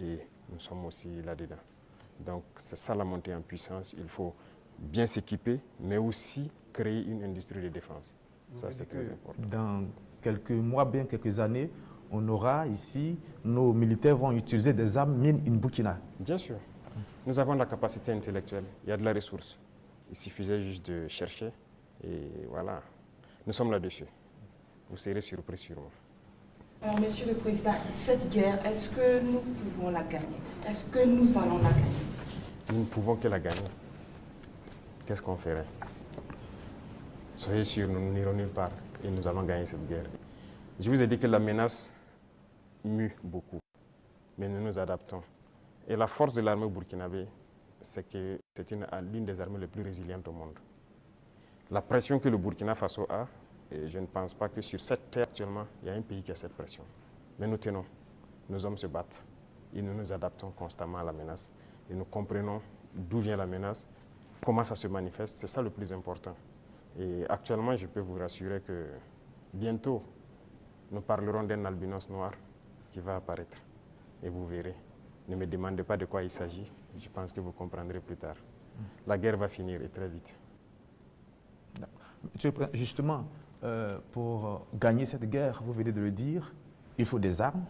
et nous sommes aussi là-dedans. Donc c'est ça la montée en puissance. Il faut bien s'équiper, mais aussi créer une industrie de défense. Ça, c'est très important. Dans quelques mois, bien quelques années, on aura ici, nos militaires vont utiliser des armes mine in Burkina. Bien sûr. Nous avons la capacité intellectuelle, il y a de la ressource. Il suffisait juste de chercher et voilà. Nous sommes là-dessus. Vous serez surpris sûrement. Alors, Monsieur le Président, cette guerre, est-ce que nous pouvons la gagner? Est-ce que nous allons la gagner? Nous ne pouvons que la gagner. Qu'est-ce qu'on ferait? Soyez sûrs, nous n'irons nulle part et nous allons gagner cette guerre. Je vous ai dit que la menace mue beaucoup, mais nous nous adaptons. Et la force de l'armée burkinabé, c'est que c'est l'une des armées les plus résilientes au monde. La pression que le Burkina Faso a, et je ne pense pas que sur cette terre actuellement, il y a un pays qui a cette pression. Mais nous tenons, nos hommes se battent et nous nous adaptons constamment à la menace. Et nous comprenons d'où vient la menace, comment ça se manifeste, c'est ça le plus important. Et actuellement, je peux vous rassurer que bientôt, nous parlerons d'un albinos noir qui va apparaître. Et vous verrez. Ne me demandez pas de quoi il s'agit, je pense que vous comprendrez plus tard. La guerre va finir et très vite. Justement, pour gagner cette guerre, vous venez de le dire, il faut des armes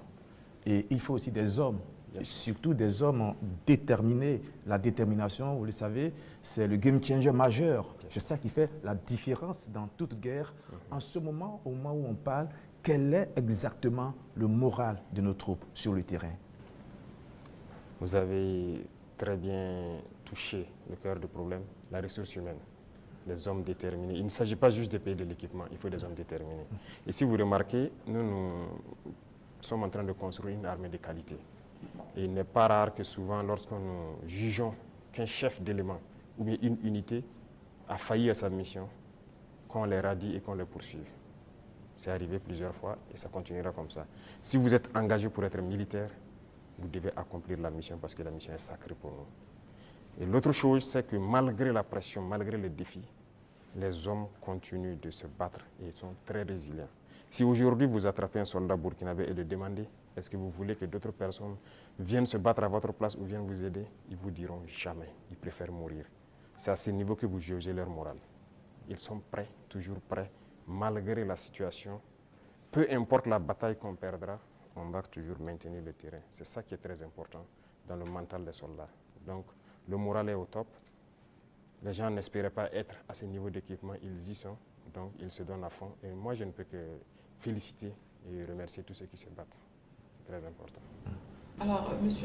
et il faut aussi des hommes. Et surtout des hommes déterminés. La détermination, vous le savez, c'est le game changer majeur. C'est ça qui fait la différence dans toute guerre. En ce moment, au moment où on parle, quel est exactement le moral de nos troupes sur le terrain? Vous avez très bien touché le cœur du problème, la ressource humaine, les hommes déterminés. Il ne s'agit pas juste de payer de l'équipement, il faut des hommes déterminés. Et si vous remarquez, nous sommes en train de construire une armée de qualité. Et il n'est pas rare que souvent, lorsque nous jugeons qu'un chef d'élément ou bien une unité a failli à sa mission, qu'on les radie et qu'on les poursuive. C'est arrivé plusieurs fois et ça continuera comme ça. Si vous êtes engagé pour être militaire, vous devez accomplir la mission parce que la mission est sacrée pour nous. Et l'autre chose, c'est que malgré la pression, malgré les défis, les hommes continuent de se battre et ils sont très résilients. Si aujourd'hui vous attrapez un soldat burkinabé et le demandez, est-ce que vous voulez que d'autres personnes viennent se battre à votre place ou viennent vous aider? Ils vous diront jamais, ils préfèrent mourir. C'est à ce niveau que vous jugez leur morale. Ils sont prêts, toujours prêts, malgré la situation. Peu importe la bataille qu'on perdra, on va toujours maintenir le terrain. C'est ça qui est très important dans le mental des soldats. Donc, le moral est au top. Les gens n'espéraient pas être à ce niveau d'équipement, ils y sont. Donc, ils se donnent à fond. Et moi, je ne peux que féliciter et remercier tous ceux qui se battent. C'est très important. Alors, Monsieur